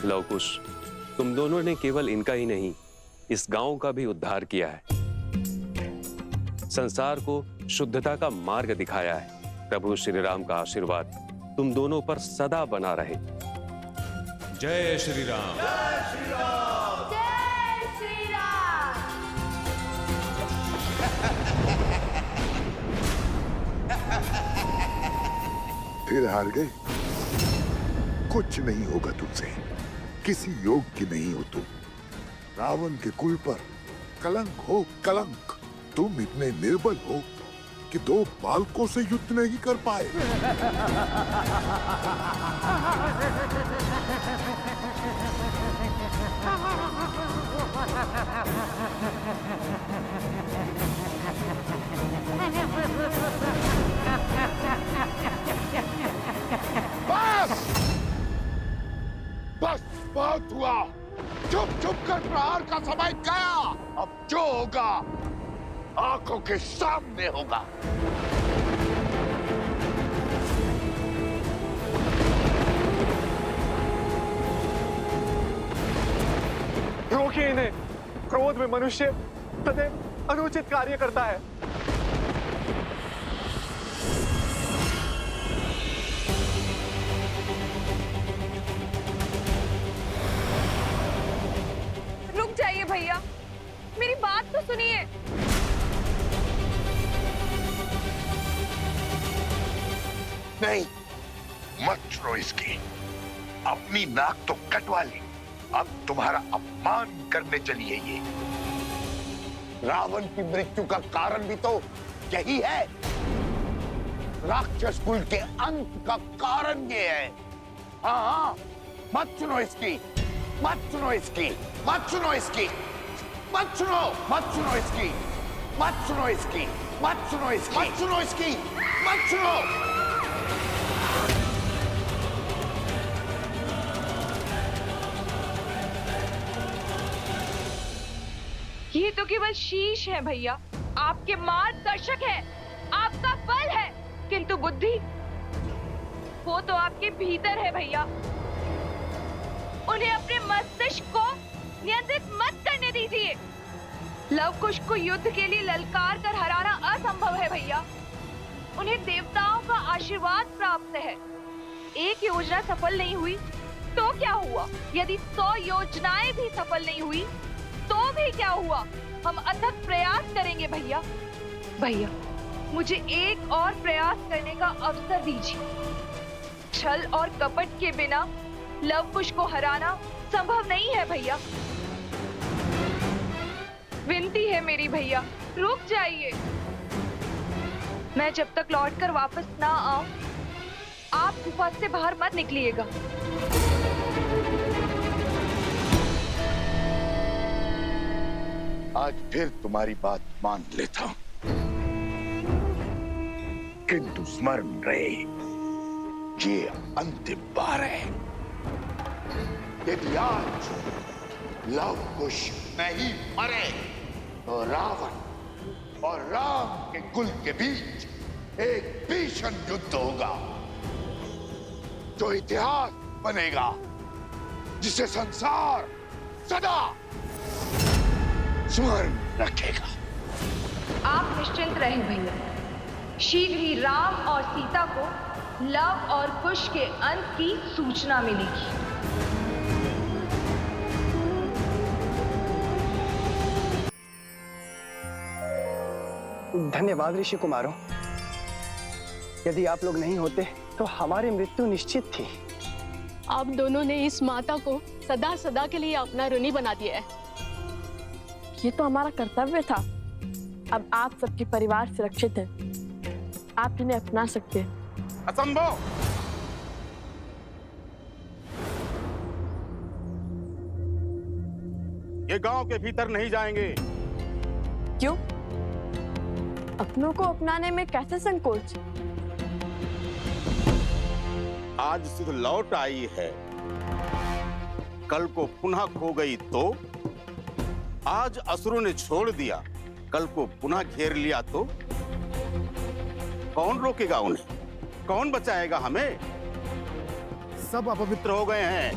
लवकुश, तुम दोनों ने केवल इनका ही नहीं, इस गांव का भी उद्धार किया है, संसार को शुद्धता का मार्ग दिखाया है। प्रभु श्री राम का आशीर्वाद तुम दोनों पर सदा बना रहे। जय श्री राम। जय श्री राम। जय श्री राम। फिर हार गए? कुछ नहीं होगा तुमसे, किसी योग की नहीं हो तुम। रावण के कुल पर कलंक हो कलंक। तुम इतने निर्बल हो कि 2 बालकों से युद्ध नहीं कर पाए। बस बस, बहुत हुआ। चुप चुप कर प्रहार का समय गया। अब जो होगा आंखों के सामने होगा। रोकिए इन्हें। क्रोध में मनुष्य सदैव अनुचित कार्य करता है। रुक जाइए भैया, मेरी बात तो सुनिए। नहीं, मत सुनो इसकी। अपनी नाक तो कटवा ली। अब तुम्हारा अपमान करने चली है ये। रावण की मृत्यु का कारण भी तो यही है। राक्षस कुल के अंत का कारण ये है। हाँ हाँ, मत सुनो इसकी, मत सुनो इसकी, मत सुनो इसकी, मत सुनो, मत सुनो इसकी, मत सुनो इसकी, मत सुनो इसकी, मत सुनो इसकी, मत सुनो। ये तो केवल शीश है भैया, आपके मार्गदर्शक है, आपका बल है, किंतु बुद्धि वो तो आपके भीतर है भैया। उन्हें अपने मस्तिष्क को नियंत्रित मत करने दीजिए। लवकुश को युद्ध के लिए ललकार कर हराना असंभव है भैया। उन्हें देवताओं का आशीर्वाद प्राप्त है। एक योजना सफल नहीं हुई तो क्या हुआ? यदि 100 योजनाएं भी सफल नहीं हुई तो भी क्या हुआ? हम अथक प्रयास करेंगे भैया। भैया, मुझे एक और प्रयास करने का अवसर दीजिए। छल और कपट के बिना लवकुश को हराना संभव नहीं है भैया। विनती है मेरी भैया, रुक जाइए। मैं जब तक लौटकर वापस ना आऊं, आप गुफा से बाहर मत निकलिएगा। आज फिर तुम्हारी बात मान लेता हूं, किंतु स्मरण रहे, ये अंतिम बार है। यदि आज लवकुश नहीं मरे तो रावण और राम के कुल के बीच एक भीषण युद्ध होगा, जो इतिहास बनेगा, जिसे संसार सदा स्मरण रखेगा। आप निश्चिंत रहें भैया, शीघ्र ही राम और सीता को लव और कुश के अंत की सूचना मिलेगी। धन्यवाद ऋषि कुमारों। यदि आप लोग नहीं होते तो हमारी मृत्यु निश्चित थी। आप दोनों ने इस माता को सदा सदा के लिए अपना ऋणी बना दिया है। ये तो हमारा कर्तव्य था। अब आप सबके परिवार सुरक्षित है, आप इन्हें अपना सकते हैं। असंभव। ये गांव के भीतर नहीं जाएंगे। क्यों? अपनों को अपनाने में कैसे संकोच? आज सुध लौट आई है, कल को पुनः खो गई तो? आज असुरों ने छोड़ दिया, कल को पुनः घेर लिया तो? कौन रोकेगा उन्हें? कौन बचाएगा हमें? सब अपवित्र हो गए हैं।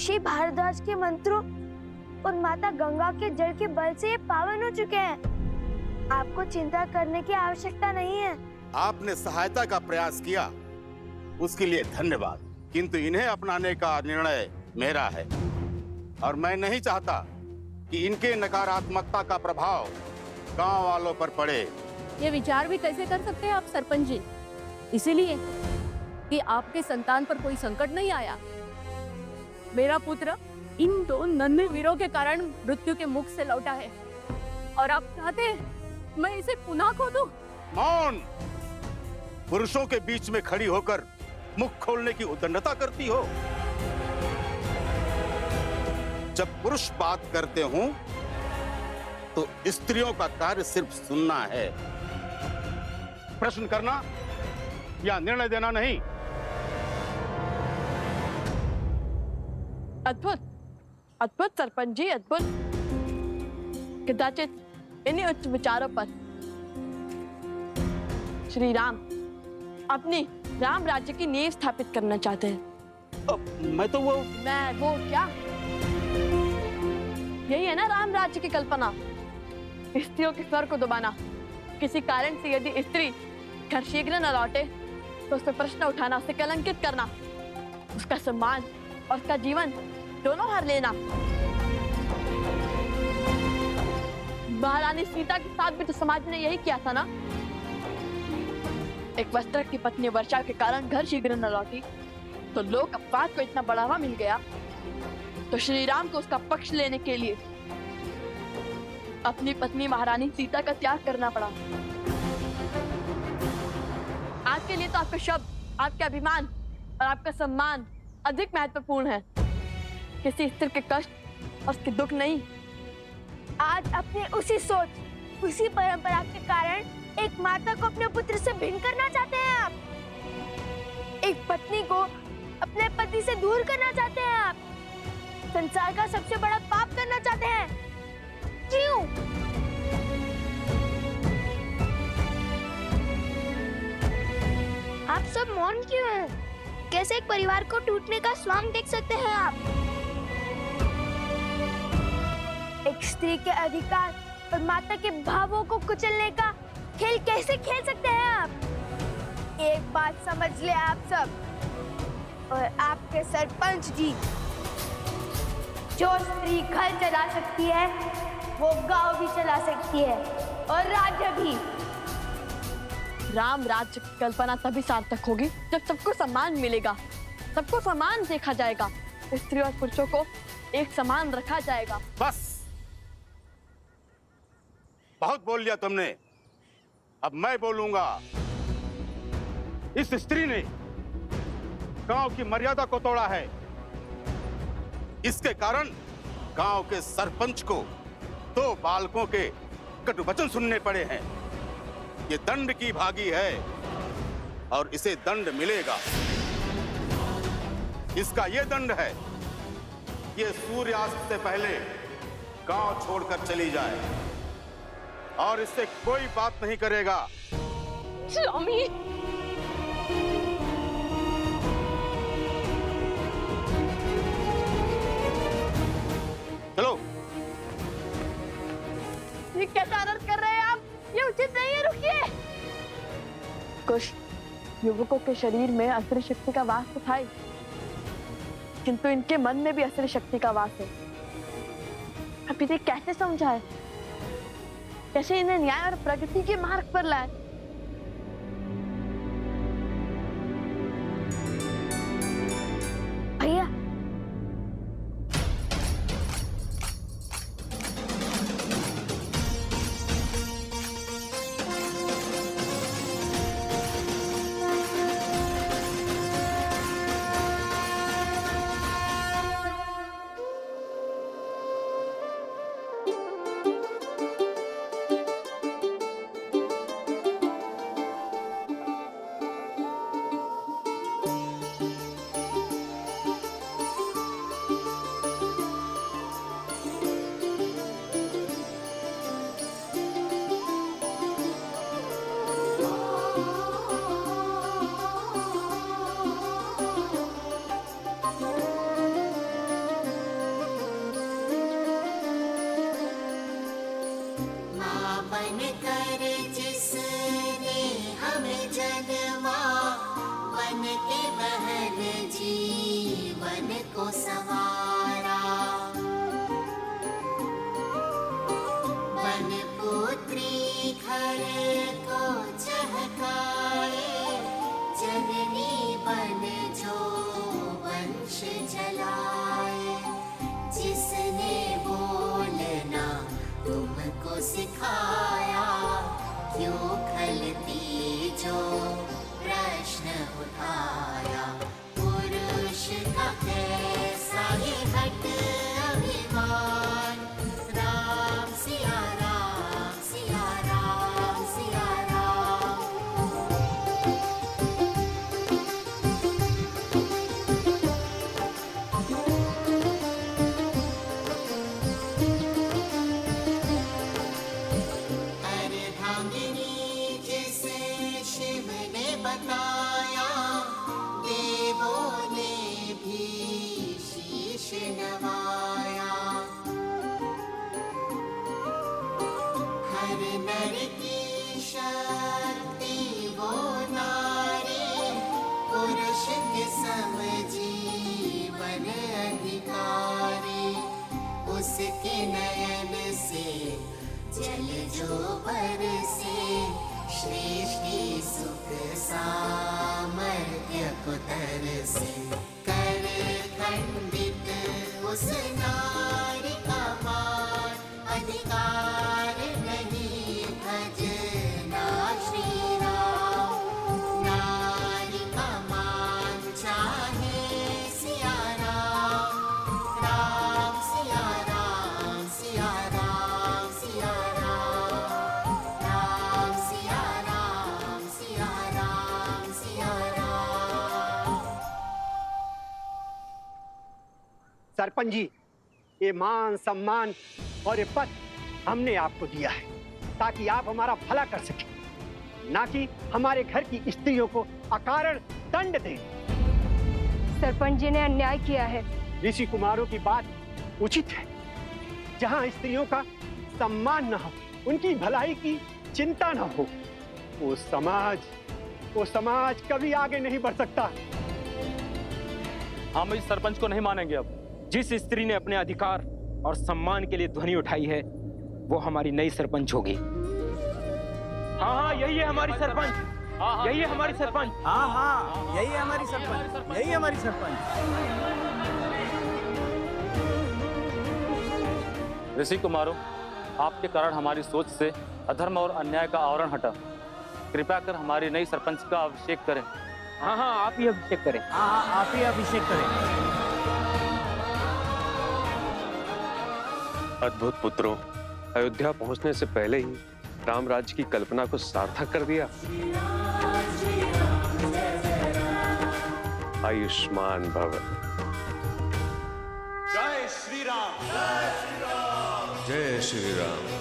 ऋषि भारद्वाज के मंत्रों और माता गंगा के जल के बल से ये पावन हो चुके हैं। आपको चिंता करने की आवश्यकता नहीं है। आपने सहायता का प्रयास किया, उसके लिए धन्यवाद, किंतु इन्हें अपनाने का निर्णय मेरा है और मैं नहीं चाहता कि इनके नकारात्मकता का प्रभाव गांव वालों पर पड़े। ये विचार भी कैसे कर सकते हैं आप सरपंच जी? इसीलिए कि आपके संतान पर कोई संकट नहीं आया। मेरा पुत्र इन 2 नन्हे वीरों के कारण मृत्यु के मुख से लौटा है और आप चाहते हैं मैं इसे पुनः खो दूं? मौन! पुरुषों के बीच में खड़ी होकर मुख खोलने की उद्दंडता करती हो। जब पुरुष बात करते हों तो स्त्रियों का कार्य सिर्फ सुनना है, प्रश्न करना या निर्णय देना नहीं। अद्भुत, अद्भुत सरपंच जी, अद्भुत। कदाचित इन्हीं उच्च विचारों पर श्री राम अपनी राम राज्य की नींव स्थापित करना चाहते हैं। मैं वो क्या? यही है ना राम राज्य की कल्पना, स्त्रियों के स्वर को दबाना। किसी कारण से यदि स्त्री घर शीघ्र न लौटे तो उससे प्रश्न उठाना, उसे कलंकित करना, उसका सम्मान और उसका जीवन दोनों हर लेना। महारानी सीता के साथ भी तो समाज ने यही किया था ना। एक वस्त्र की पत्नी वर्षा के कारण घर शीघ्र न लौटी तो लोक अपवाद को इतना बढ़ावा मिल गया तो श्री राम को उसका पक्ष लेने के लिए अपनी पत्नी महारानी सीता का त्याग करना पड़ा। आपके लिए तो आपके शब्द, आपके अभिमान और आपका सम्मान अधिक महत्वपूर्ण है, किसी स्त्री के कष्ट और उसके दुख नहीं। आज अपनी उसी सोच, उसी परंपरा के कारण एक माता को अपने पुत्र से भिन्न करना चाहते हैं आप। एक पत्नी को अपने पति से दूर करना चाहते हैं आप। संसार का सबसे बड़ा पाप करना चाहते हैं। क्यों? आप सब मौन क्यों हैं? कैसे एक परिवार को टूटने का स्वांग देख सकते हैं आप? एक स्त्री के अधिकार और माता के भावों को कुचलने का खेल कैसे खेल सकते हैं आप? एक बात समझ ले आप सब और आपके सरपंच जी, जो स्त्री घर चला सकती है वो गांव भी चला सकती है और राज्य भी। राम राज्य की कल्पना तभी सार्थक होगी जब सबको सम्मान मिलेगा, सबको समान देखा जाएगा, स्त्री और पुरुषों को एक समान रखा जाएगा। बस, बहुत बोल लिया तुमने, अब मैं बोलूंगा। इस स्त्री ने गांव की मर्यादा को तोड़ा है। इसके कारण गांव के सरपंच को 2 बालकों के कटु वचन सुनने पड़े हैं। ये दंड की भागी है और इसे दंड मिलेगा। इसका ये दंड है, ये सूर्यास्त से पहले गांव छोड़कर चली जाए और इससे कोई बात नहीं करेगा। स्वामी, चलो। ये कैसा आदर कर रहे हैं आप? ये उचित नहीं है, रुकिए। कुछ युवकों के शरीर में असुरी शक्ति का वास तो था ही, किंतु इनके मन में भी असुरी शक्ति का वास है। अब इसे कैसे समझाए, कैसे इन्हें न्याय और प्रगति के मार्ग पर लाए? भैया, के बहन जीवन को संवारा, वन पुत्री घर को चहकाए, जननी बन जो वंश जलाए, जिसने बोलना तुमको सिखाया, क्यों खलती जो प्रश्न उठाया, पुरुष का कैसा ये हट अभिमान, राम सिया राम सिया राम सिया राम। अर्धांगिनी जिसे शिव ने बताया, देवों ने भी शीश नवाया, हर नर की शक्ति वो नारी, पुरुष के सम जीवन अधिकारी, उसके नयन से जल जो बरसे, सृष्टि सुख सामर्थ्य को तरसे, कर खंडित उस नारी का मान, अधिकार नहीं भजना श्री राम, नारी का मान चाहे सिया राम, राम सिया राम सिया राम सिया राम, राम सिया राम सिया राम सिया राम। सरपंच जी, ये मान सम्मान और ये पद हमने आपको दिया है ताकि आप हमारा भला कर सकें, ना कि हमारे घर की स्त्रियों को अकारण दंड दें। सरपंच जी ने अन्याय किया है। ऋषि कुमारों की बात उचित है। जहाँ स्त्रियों का सम्मान न हो, उनकी भलाई की चिंता न हो, वो समाज कभी आगे नहीं बढ़ सकता। हम इस सरपंच को नहीं मानेंगे। अब जिस स्त्री ने अपने अधिकार और सम्मान के लिए ध्वनि उठाई है, वो हमारी नई सरपंच होगी। हाँ, यही है हमारी सरपंच। यही है हमारी सरपंच। हाँ, यही है हमारी सरपंच। यही हमारी सरपंच। ऋषि कुमारों, आपके कारण हमारी सोच से अधर्म और अन्याय का आवरण हटा। कृपया कर हमारी नई सरपंच का अभिषेक करें। हाँ, आप ही अभिषेक करें। हाँ, आप ही अभिषेक करें। अद्भुत पुत्रों, अयोध्या पहुंचने से पहले ही राम राज्य की कल्पना को सार्थक कर दिया। आयुष्मान भव। जय श्री राम। जय श्री राम। जय श्री राम।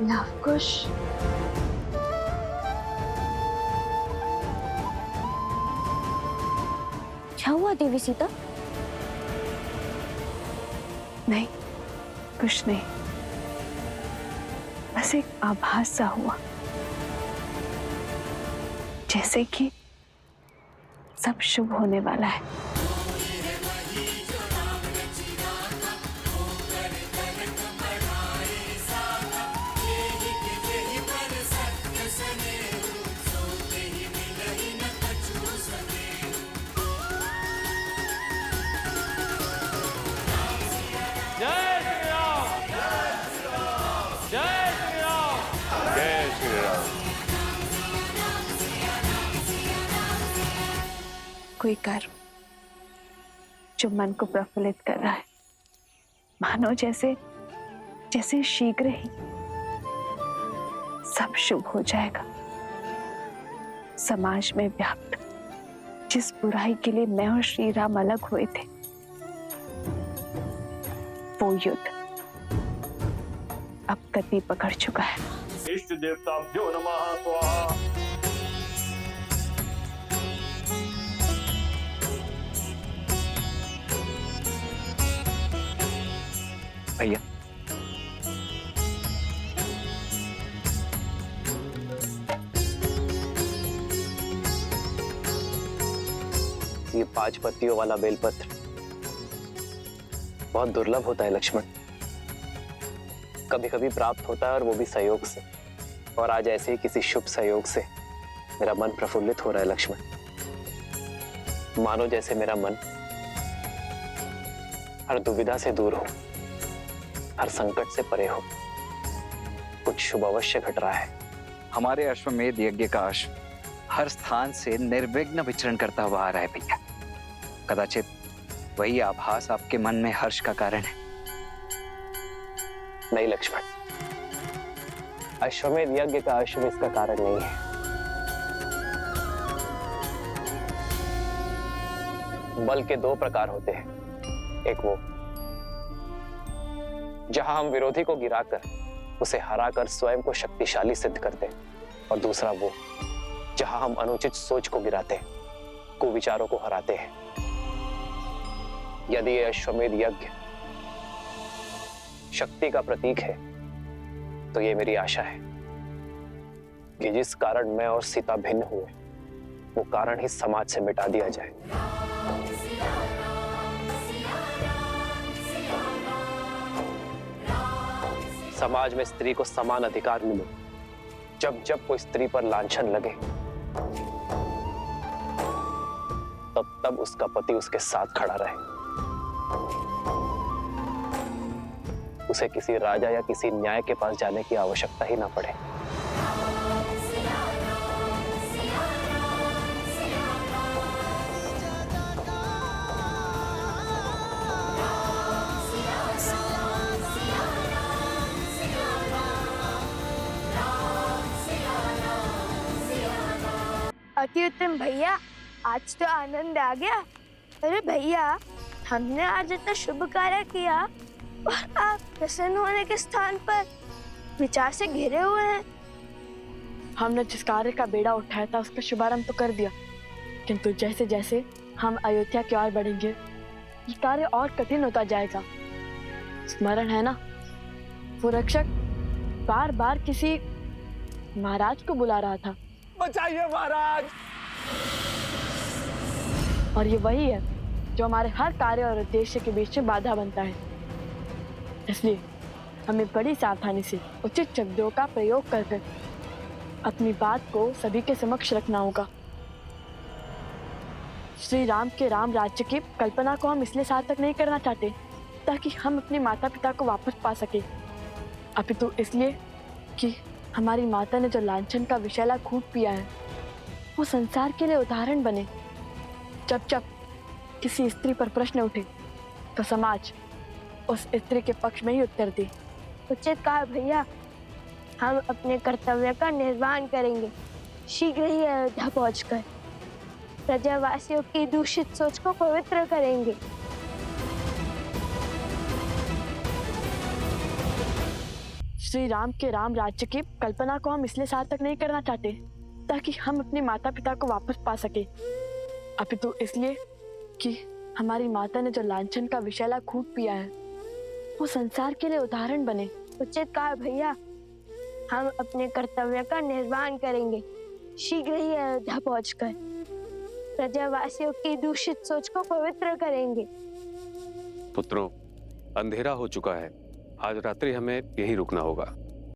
लवकुश, क्या हुआ देवी सीता? नहीं, कुछ नहीं, बस एक आभास सा हुआ, जैसे कि सब शुभ होने वाला है। कोई कर्म जो मन को प्रफुल्लित कर रहा है, मानो जैसे जैसे शीघ्र ही सब शुभ हो जाएगा। समाज में व्याप्त जिस बुराई के लिए मैं और श्री राम अलग हुए थे, वो युद्ध अब गति पकड़ चुका है। इष्ट देवताभ्यो नमः स्वाहा। भैया ये 5 पत्तियों वाला बेलपत्र बहुत दुर्लभ होता है लक्ष्मण। कभी कभी प्राप्त होता है और वो भी सहयोग से, और आज ऐसे ही किसी शुभ सहयोग से मेरा मन प्रफुल्लित हो रहा है लक्ष्मण। मानो जैसे मेरा मन हर दुविधा से दूर हो, हर संकट से परे हो। कुछ शुभ अवश्य घट रहा है। हमारे अश्वमेध यज्ञ का अश्व हर स्थान से निर्विघ्न विचरण करता हुआ आ रहा है भैया। कदाचित वही आभास आपके मन में हर्ष का कारण है। नहीं लक्ष्मण, अश्वमेध यज्ञ का अश्व इसका कारण नहीं है। बल के 2 प्रकार होते हैं। एक वो जहां हम विरोधी को गिराकर उसे हराकर स्वयं को शक्तिशाली सिद्ध करते हैं, और दूसरा वो जहां हम अनुचित सोच को गिराते हैं, कुविचारों को हराते हैं। यदि ये अश्वमेध यज्ञ शक्ति का प्रतीक है, तो ये मेरी आशा है कि जिस कारण मैं और सीता भिन्न हुए, वो कारण ही समाज से मिटा दिया जाए। समाज में स्त्री को समान अधिकार मिले। जब जब कोई स्त्री पर लांछन लगे, तब तब उसका पति उसके साथ खड़ा रहे। उसे किसी राजा या किसी न्याय के पास जाने की आवश्यकता ही ना पड़े। अति उत्तम भैया, आज तो आनंद आ गया। अरे भैया, हमने आज इतना शुभ कार्य किया और आप प्रसन्न होने के स्थान पर विचार से घिरे हुए हैं। हमने जिस कार्य का बेड़ा उठाया था उसका शुभारंभ तो कर दिया, किंतु जैसे जैसे हम अयोध्या की ओर बढ़ेंगे, ये कार्य और कठिन होता जाएगा। स्मरण है ना, वो रक्षक बार बार किसी महाराज को बुला रहा था। बचाइए महाराज। और ये वही है जो हमारे हर कार्य और उद्देश्य के बीच में बाधा बनता है। इसलिए हमें बड़ी सावधानी से उचित शब्दों का प्रयोग करके अपनी बात को सभी के समक्ष रखना होगा। श्री राम के राम राज्य की कल्पना को हम इसलिए सार्थक नहीं करना चाहते ताकि हम अपने माता पिता को वापस पा सके, अपितु इसलिए कि हमारी माता ने जो लांछन का विषैला खूब पिया है, वो संसार के लिए उदाहरण बने। जब जब किसी स्त्री पर प्रश्न उठे तो समाज उस स्त्री के पक्ष में ही उत्तर दे। उचित कहा भैया, हम अपने कर्तव्य का निर्वहन करेंगे। शीघ्र ही अयोध्या पहुंचकर प्रजावासियों की दूषित सोच को पवित्र करेंगे। श्री राम के राम राज्य की कल्पना को हम इसलिए सार्थक नहीं करना चाहते ताकि हम अपने माता पिता को वापस पा सके, अपितु इसलिए कि हमारी माता ने जो लांछन का विषैला खूब पिया है, वो संसार के लिए उदाहरण बने। उचित कहा भैया, हम अपने कर्तव्य का निर्वहन करेंगे। शीघ्र ही अयोध्या पहुंचकर प्रजावासियों की दूषित सोच को पवित्र करेंगे। पुत्रों, अंधेरा हो चुका है। आज रात्रि हमें यहीं रुकना होगा।